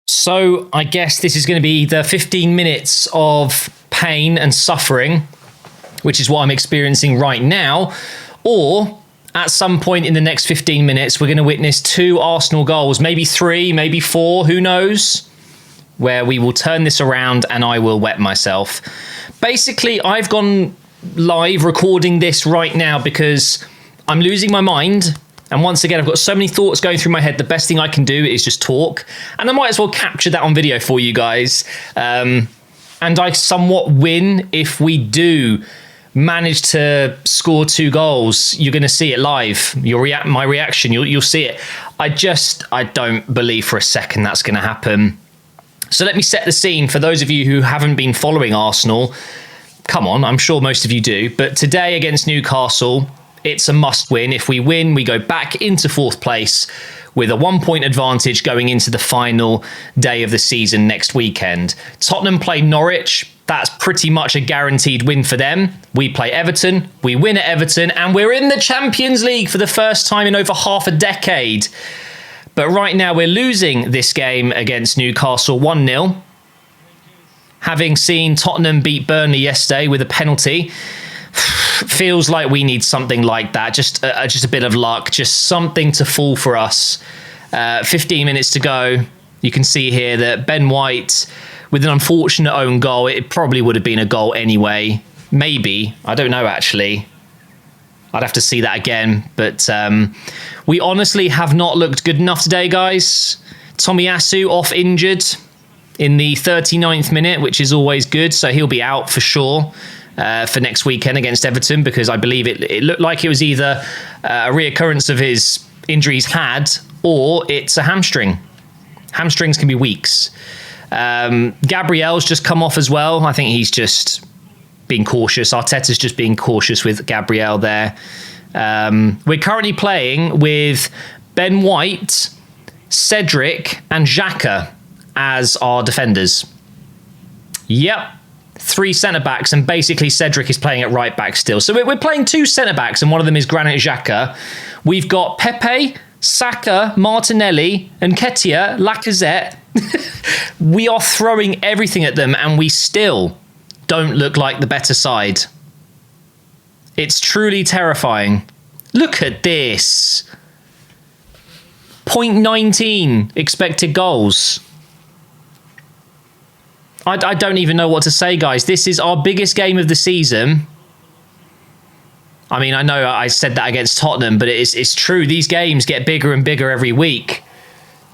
So I guess this is going to be the 15 minutes of pain and suffering, which is what I'm experiencing right now. Or at some point in the next 15 minutes, we're going to witness 2 Arsenal goals, maybe 3, maybe 4, who knows, where we will turn this around and I will wet myself. Basically, I've gone live recording this right now because I'm losing my mind. And once again, I've got so many thoughts going through my head. The best thing I can do is just talk. And I might as well capture that on video for you guys. And I somewhat win if we do manage to score 2 goals. You're going to see it live. My reaction, you'll see it. I don't believe for a second that's going to happen. So let me set the scene for those of you who haven't been following Arsenal. Come on, I'm sure most of you do. But today against Newcastle, it's a must win. If we win, we go back into 4th place with a 1-point advantage going into the final day of the season next weekend. Tottenham play Norwich. That's pretty much a guaranteed win for them. We play Everton. We win at Everton. And we're in the Champions League for the first time in over half a decade. But right now we're losing this game against Newcastle 1-0. Having seen Tottenham beat Burnley yesterday with a penalty, feels like we need something like that. Just a bit of luck, just something to fall for us. 15 minutes to go. You can see here that Ben White, with an unfortunate own goal, it probably would have been a goal anyway. Maybe. I don't know, actually. I'd have to see that again. But we honestly have not looked good enough today, guys. Tomiyasu off injured in the 39th minute, which is always good. So he'll be out for sure. For next weekend against Everton, because I believe it looked like it was either a reoccurrence of his injuries had, or it's a hamstring. Hamstrings can be weeks. Gabriel's just come off as well. I think he's just being cautious. Arteta's just being cautious with Gabriel there. We're currently playing with Ben White, Cedric, and Xhaka as our defenders. Yep. 3 centre-backs, and basically Cedric is playing at right-back still. So we're playing 2 centre-backs, and one of them is Granit Xhaka. We've got Pepe, Saka, Martinelli, and Nketiah, Lacazette. We are throwing everything at them, and we still don't look like the better side. It's truly terrifying. Look at this. 0.19 expected goals. I don't even know what to say, guys. This is our biggest game of the season. I mean, I know I said that against Tottenham, but it's true. These games get bigger and bigger every week.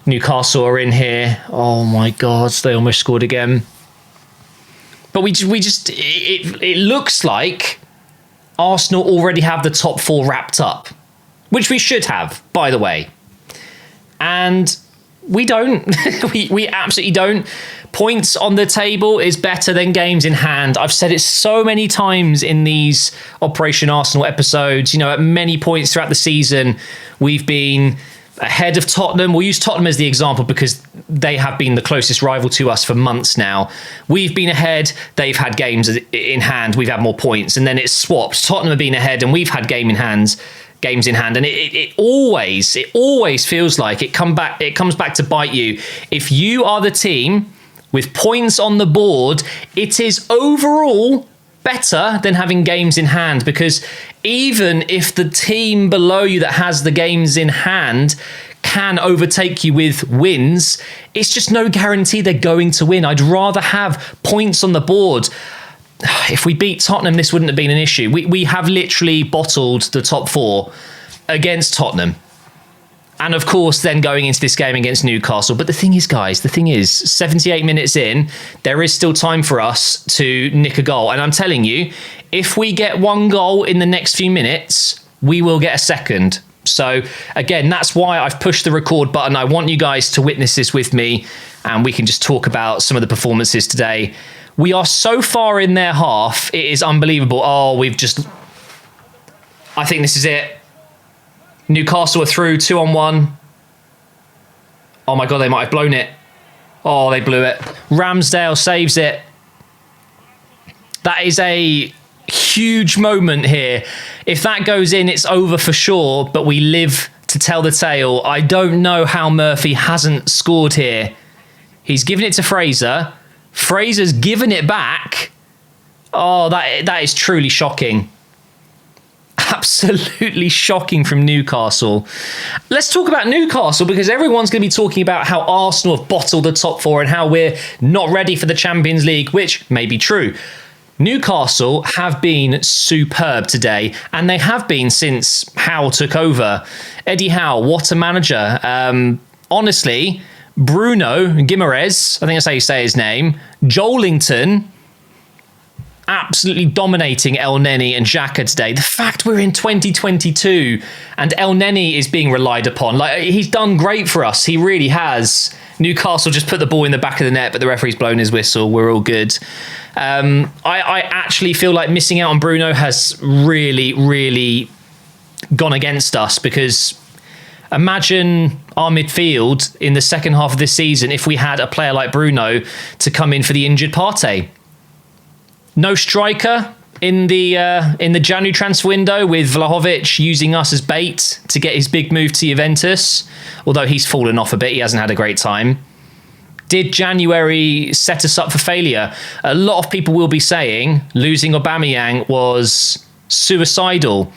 Newcastle are in here. Oh my God, they almost scored again. But it looks like Arsenal already have the top 4 wrapped up, which we should have, by the way. And we don't. we absolutely don't. Points on the table is better than games in hand. I've said it so many times in these Operation Arsenal episodes. You know, at many points throughout the season, we've been ahead of Tottenham. We'll use Tottenham as the example because they have been the closest rival to us for months now. We've been ahead. They've had games in hand. We've had more points. And then it's swapped. Tottenham have been ahead and we've had games in hand, and it always feels like it comes back to bite you. If you are the team with points on the board, it is overall better than having games in hand, because even if the team below you that has the games in hand can overtake you with wins, it's just no guarantee they're going to win. I'd rather have points on the board. If we beat Tottenham, this wouldn't have been an issue. We have literally bottled the top 4 against Tottenham. And of course, then going into this game against Newcastle. But the thing is, 78 minutes in, there is still time for us to nick a goal. And I'm telling you, if we get 1 goal in the next few minutes, we will get a second. So again, that's why I've pushed the record button. I want you guys to witness this with me, and we can just talk about some of the performances today. We are so far in their half, it is unbelievable. I think this is it. Newcastle are through 2-on-1. Oh my God, they might have blown it. Oh, they blew it. Ramsdale saves it. That is a huge moment here. If that goes in, it's over for sure, but we live to tell the tale. I don't know how Murphy hasn't scored here. He's given it to Fraser. Fraser's given it back. Oh, that is truly shocking. Absolutely shocking from Newcastle. Let's talk about Newcastle, because everyone's going to be talking about how Arsenal have bottled the top four and how we're not ready for the Champions League, which may be true. Newcastle have been superb today, and they have been since Howe took over. Eddie Howe, what a manager. Honestly, Bruno Guimaraes, I think that's how you say his name, Joelinton, absolutely dominating El Neni and Xhaka today. The fact we're in 2022 and El Neni is being relied upon, like, he's done great for us. He really has. Newcastle just put the ball in the back of the net, but the referee's blown his whistle. We're all good. I actually feel like missing out on Bruno has really, really gone against us, because imagine our midfield in the second half of this season if we had a player like Bruno to come in for the injured Partey. No striker in the January transfer window, with Vlahovic using us as bait to get his big move to Juventus, although he's fallen off a bit. He hasn't had a great time. Did January set us up for failure? A lot of people will be saying losing Aubameyang was suicidal.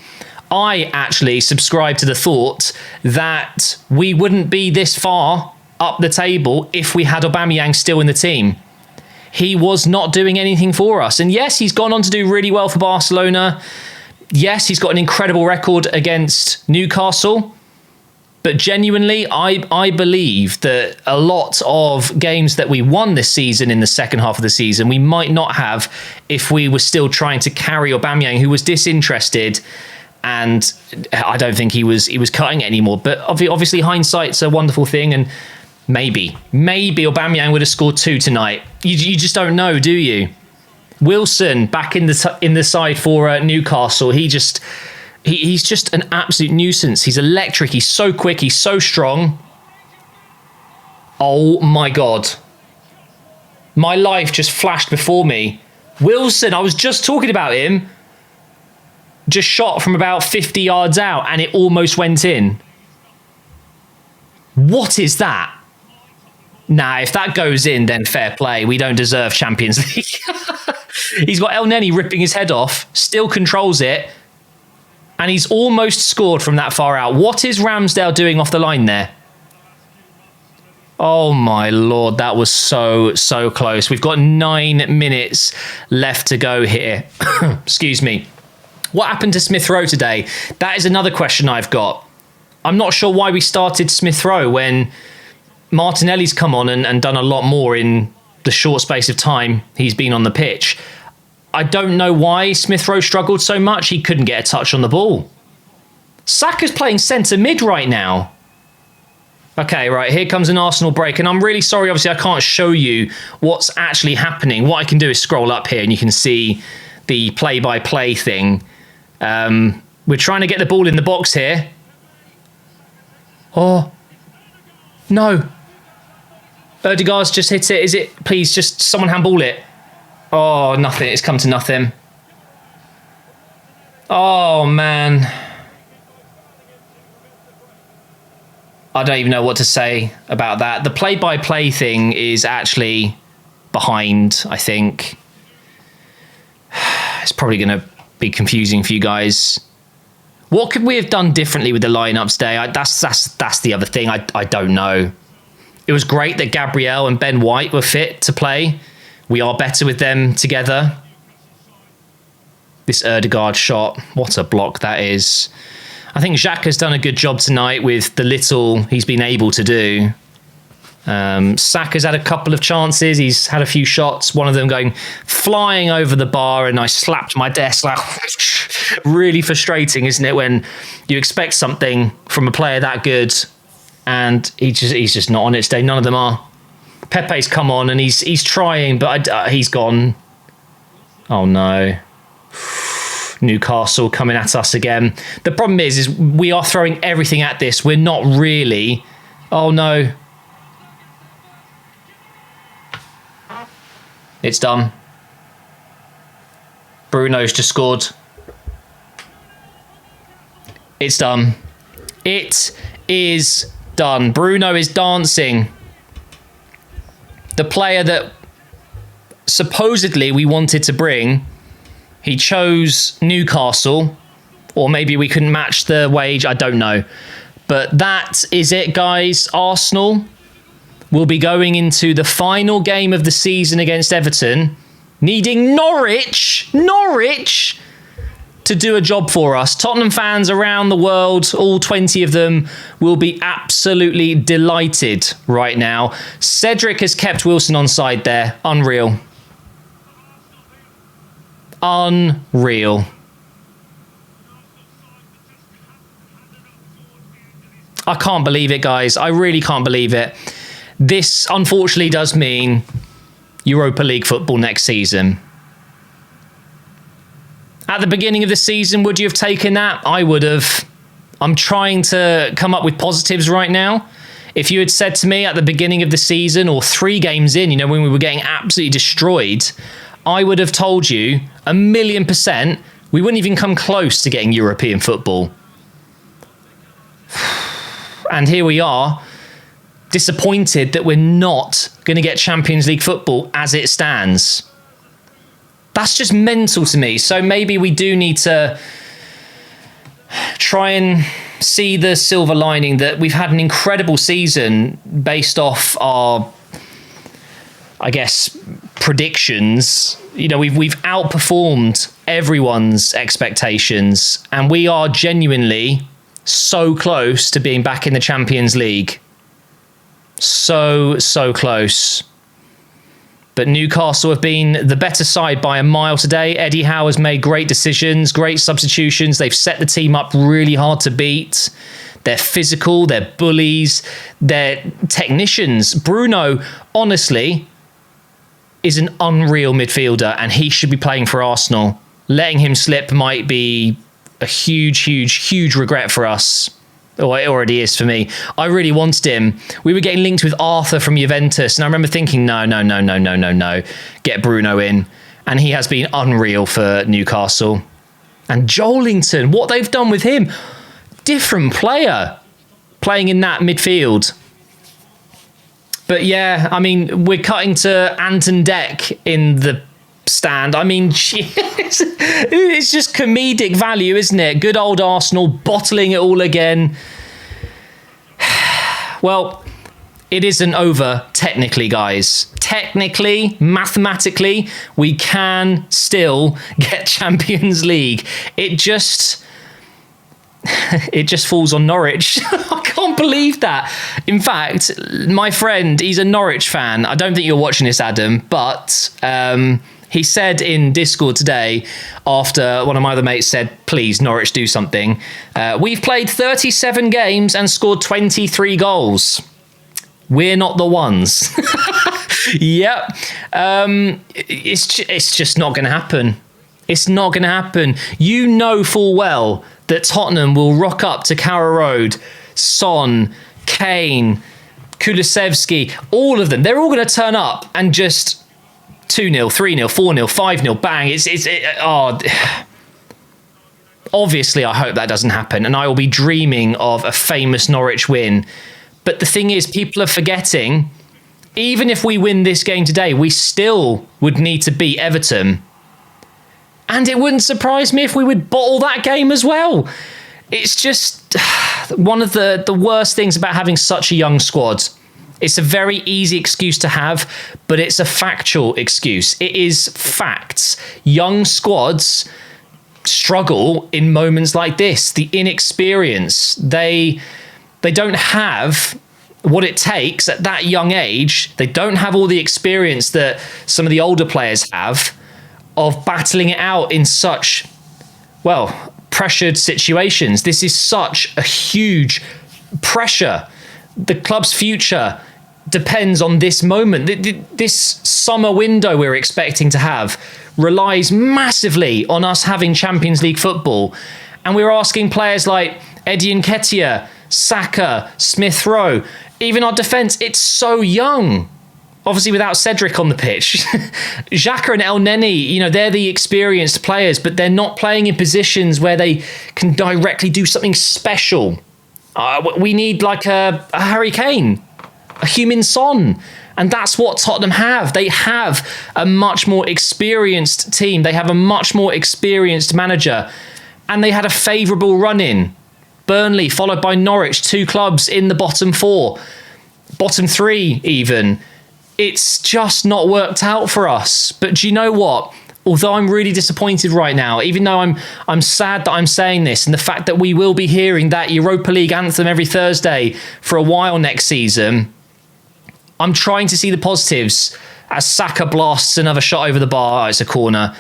I actually subscribe to the thought that we wouldn't be this far up the table if we had Aubameyang still in the team. He was not doing anything for us. And yes, he's gone on to do really well for Barcelona. Yes, he's got an incredible record against Newcastle. But genuinely, I believe that a lot of games that we won this season in the second half of the season, we might not have if we were still trying to carry Aubameyang, who was disinterested. And I don't think he was cutting it anymore. But obviously, hindsight's a wonderful thing. And maybe Aubameyang would have scored 2 tonight. You just don't know, do you? Wilson back in the side for Newcastle. He's just an absolute nuisance. He's electric. He's so quick. He's so strong. Oh my God. My life just flashed before me. Wilson, I was just talking about him. Just shot from about 50 yards out and it almost went in. What is that? Nah, if that goes in, then fair play. We don't deserve Champions League. He's got El Neni ripping his head off, still controls it, and he's almost scored from that far out. What is Ramsdale doing off the line there? Oh my Lord, that was so close. We've got 9 minutes left to go here. Excuse me. What happened to Smith Rowe today? That is another question I've got. I'm not sure why we started Smith Rowe when Martinelli's come on and done a lot more in the short space of time he's been on the pitch. I don't know why Smith Rowe struggled so much. He couldn't get a touch on the ball. Saka's playing centre mid right now. Okay, right, here comes an Arsenal break. And I'm really sorry, obviously, I can't show you what's actually happening. What I can do is scroll up here and you can see the play-by-play thing. We're trying to get the ball in the box here. Oh, no. Ødegaard's just hit it. Is it? Please, just someone handball it. Oh, nothing. It's come to nothing. Oh, man. I don't even know what to say about that. The play-by-play thing is actually behind, I think. It's probably going to be confusing for you guys. What could we have done differently with the lineup today? That's the other thing. I don't know. It was great that Gabriel and Ben White were fit to play. We are better with them together. This Ødegaard shot, what a block that is. I think Xhaka's done a good job tonight with the little he's been able to do. Saka's had a couple of chances. He's had a few shots, one of them going flying over the bar, and I slapped my desk. Like, really frustrating, isn't it, when you expect something from a player that good and he's just not on it today. None of them are. Pepe's come on and he's trying, but he's gone. Oh no. Newcastle coming at us again. The problem is we are throwing everything at this. We're not really. Oh no. It's done. Bruno's just scored. It's done. It is done. Bruno is dancing. the player that supposedly we wanted to bring, he chose Newcastle, or maybe we couldn't match the wage, I don't know. But that is it, guys. Arsenal will be going into the final game of the season against Everton, needing Norwich to do a job for us. Tottenham fans around the world, all 20 of them, will be absolutely delighted right now. Cedric has kept Wilson on side there. Unreal. Unreal. I can't believe it, guys. I really can't believe it. This, unfortunately, does mean Europa League football next season. At the beginning of the season, would you have taken that? I would have. I'm trying to come up with positives right now. If you had said to me at the beginning of the season, or 3 games in, when we were getting absolutely destroyed, I would have told you 1,000,000% we wouldn't even come close to getting European football. And here we are, disappointed that we're not going to get Champions League football as it stands. That's just mental to me. So maybe we do need to try and see the silver lining that we've had an incredible season based off our, I guess, predictions. We've outperformed everyone's expectations, and we are genuinely so close to being back in the Champions League. So close. But Newcastle have been the better side by a mile today. Eddie Howe has made great decisions, great substitutions. They've set the team up really hard to beat. They're physical, they're bullies, they're technicians. Bruno, honestly, is an unreal midfielder, and he should be playing for Arsenal. Letting him slip might be a huge regret for us. Or it already is for me. I really wanted him. We were getting linked with Arthur from Juventus, and I remember thinking, no. Get Bruno in. And he has been unreal for Newcastle. And Joelinton, what they've done with him. Different player playing in that midfield. But yeah, we're cutting to Anton Deck in the stand. It's just comedic value, isn't it? Good old Arsenal bottling it all again. Well, it isn't over technically, guys. Technically, mathematically, we can still get Champions League. It just falls on Norwich. I can't believe that. In fact, my friend, he's a Norwich fan. I don't think you're watching this, Adam, but he said in Discord today, after one of my other mates said, please, Norwich, do something. We've played 37 games and scored 23 goals. We're not the ones. Yep. It's just not going to happen. It's not going to happen. You know full well that Tottenham will rock up to Carrow Road, Son, Kane, Kulusevski, all of them. They're all going to turn up and just 2-0, 3-0, 4-0, 5-0, bang. Obviously, I hope that doesn't happen, and I will be dreaming of a famous Norwich win. But the thing is, people are forgetting, even if we win this game today, we still would need to beat Everton. And it wouldn't surprise me if we would bottle that game as well. It's just one of the worst things about having such a young squad. It's a very easy excuse to have, but it's a factual excuse. It is facts. Young squads struggle in moments like this. The inexperience. They don't have what it takes at that young age. They don't have all the experience that some of the older players have of battling it out in such, pressured situations. This is such a huge pressure. The club's future depends on this moment. This summer window we're expecting to have relies massively on us having Champions League football. And we're asking players like Eddie Nketiah, Saka, Smith Rowe, even our defence, it's so young. Obviously without Cedric on the pitch. Xhaka and El Neni, they're the experienced players, but they're not playing in positions where they can directly do something special. We need like a Harry Kane, a Heung-min Son, And that's what Tottenham have. They have a much more experienced team. They have a much more experienced manager. And they had a favourable run-in. Burnley, followed by Norwich, 2 clubs in the bottom 4. Bottom 3, even. It's just not worked out for us. But do you know what? Although I'm really disappointed right now, even though I'm sad that I'm saying this, and the fact that we will be hearing that Europa League anthem every Thursday for a while next season, I'm trying to see the positives as Saka blasts another shot over the bar. It's a corner.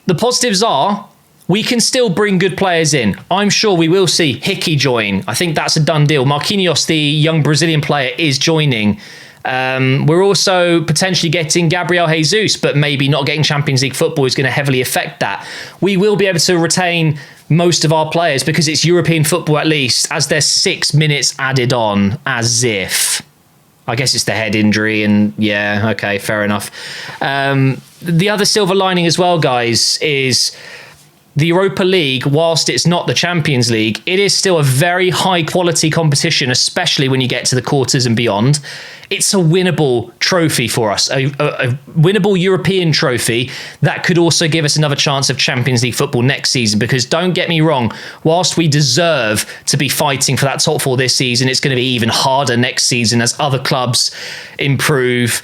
The positives are we can still bring good players in. I'm sure we will see Hickey join. I think that's a done deal. Marquinhos, the young Brazilian player, is joining. We're also potentially getting Gabriel Jesus, but maybe not getting Champions League football is going to heavily affect that. We will be able to retain most of our players because it's European football at least, as there's 6 minutes added on, as if. I guess it's the head injury, and yeah, okay, fair enough. The other silver lining as well, guys, is the Europa League, whilst it's not the Champions League, it is still a very high quality competition, especially when you get to the quarters and beyond. It's a winnable trophy for us, a winnable European trophy that could also give us another chance of Champions League football next season. Because don't get me wrong, whilst we deserve to be fighting for that top 4 this season, it's going to be even harder next season as other clubs improve.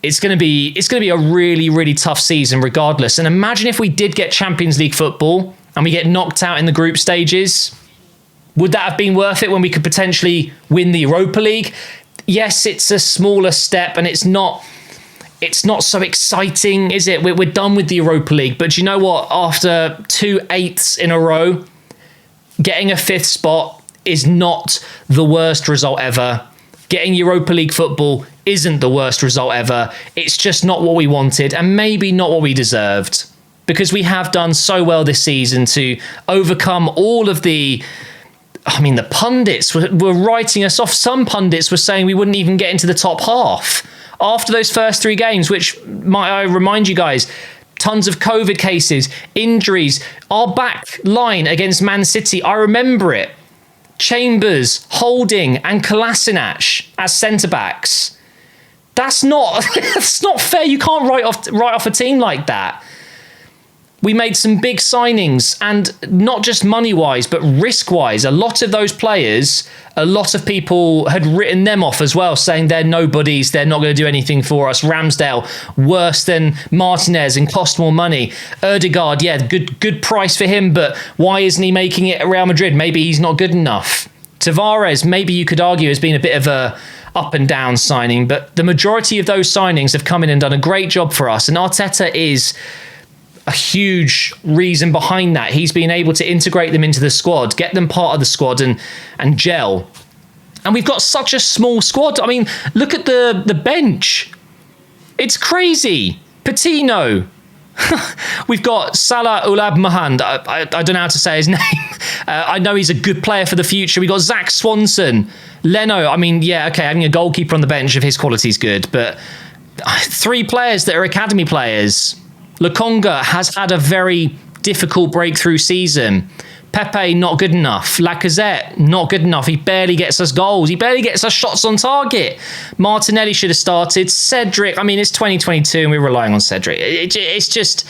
It's going to be a really, really tough season regardless. And imagine if we did get Champions League football and we get knocked out in the group stages. Would that have been worth it when we could potentially win the Europa League? Yes, it's a smaller step and it's not so exciting, is it? We're done with the Europa League. But you know what? After 2 8ths in a row, getting a 5th spot is not the worst result ever. Getting Europa League football isn't the worst result ever. It's just not what we wanted and maybe not what we deserved, because we have done so well this season to overcome all of the pundits were writing us off. Some pundits were saying we wouldn't even get into the top half after those first 3 games, which, might I remind you guys, tons of COVID cases, injuries, our back line against Man City, I remember it. Chambers, Holding and Kolasinac as centre-backs. That's not fair. You can't write off a team like that. We made some big signings, and not just money-wise, but risk-wise. A lot of those players, a lot of people had written them off as well, saying they're nobodies, they're not going to do anything for us. Ramsdale, worse than Martinez and cost more money. Ødegaard, yeah, good price for him, but why isn't he making it at Real Madrid? Maybe he's not good enough. Tavares, maybe you could argue, has been a bit of a up and down signing, but the majority of those signings have come in and done a great job for us, and Arteta is a huge reason behind that. He's been able to integrate them into the squad, get them part of the squad and gel. And we've got such a small squad. I mean, look at the bench. It's crazy. Patino. We've got Salah Ulab Mahand. I don't know how to say his name. I know he's a good player for the future. We've got Zach Swanson. Leno. I mean, yeah, okay, having a goalkeeper on the bench of his quality is good. But 3 players that are academy players. Lokonga has had a very difficult breakthrough season. Pepe, not good enough. Lacazette, not good enough. He barely gets us goals. He barely gets us shots on target. Martinelli should have started. Cedric, I mean, it's 2022 and we're relying on Cedric. It's just...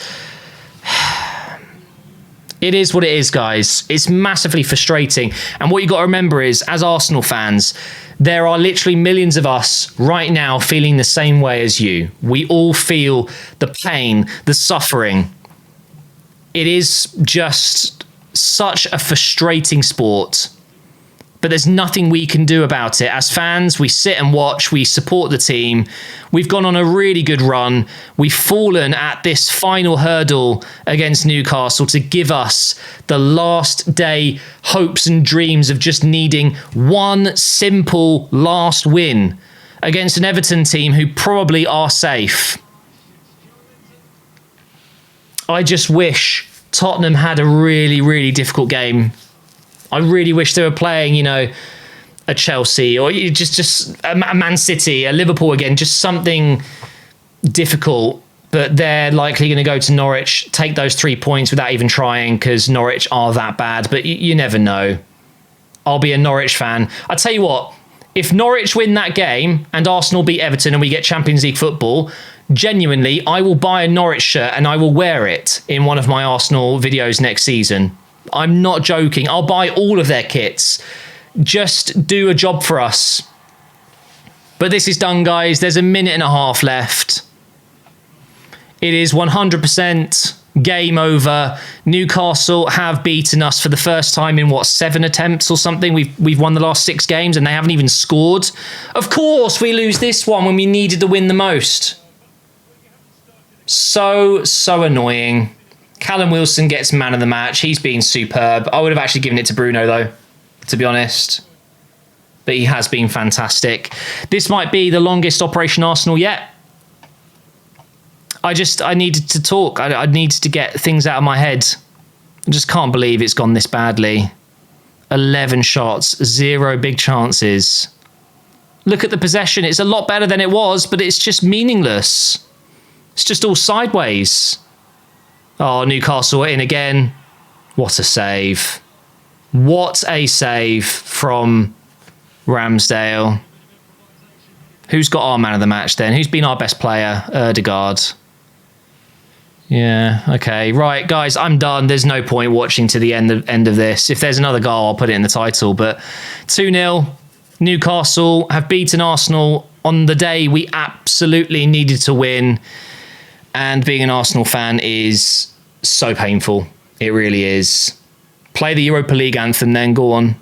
It is what it is, guys. It's massively frustrating. And what you got to remember is, as Arsenal fans, there are literally millions of us right now feeling the same way as you. We all feel the pain, the suffering. It is just such a frustrating sport. But there's nothing we can do about it. As fans, we sit and watch, we support the team. We've gone on a really good run. We've fallen at this final hurdle against Newcastle to give us the last day hopes and dreams of just needing one simple last win against an Everton team who probably are safe. I just wish Tottenham had a really, really difficult game. I really wish they were playing, a Chelsea or just a Man City, a Liverpool again, just something difficult. But they're likely going to go to Norwich, take those 3 points without even trying because Norwich are that bad. But you never know. I'll be a Norwich fan. I tell you what, If Norwich win that game and Arsenal beat Everton and we get Champions League football, genuinely, I will buy a Norwich shirt and I will wear it in one of my Arsenal videos next season. I'm not joking. I'll buy all of their kits. Just do a job for us. But this is done, guys. There's a minute and a half left. It is 100% game over. Newcastle have beaten us for the first time in, 7 attempts or something? We've won the last 6 games and they haven't even scored. Of course, we lose this one when we needed to win the most. So annoying. Callum Wilson gets man of the match. He's been superb. I would have actually given it to Bruno, though, to be honest. But he has been fantastic. This might be the longest Operation Arsenal yet. I needed to talk. I needed to get things out of my head. I just can't believe it's gone this badly. 11 shots, 0 big chances. Look at the possession. It's a lot better than it was, but it's just meaningless. It's just all sideways. Oh, Newcastle in again. What a save. What a save from Ramsdale. Who's got our man of the match then? Who's been our best player? Ødegaard. Yeah, okay. Right, guys, I'm done. There's no point watching to the end of this. If there's another goal, I'll put it in the title. But 2-0, Newcastle have beaten Arsenal on the day we absolutely needed to win. And being an Arsenal fan is so painful. It really is. Play the Europa League anthem then, go on.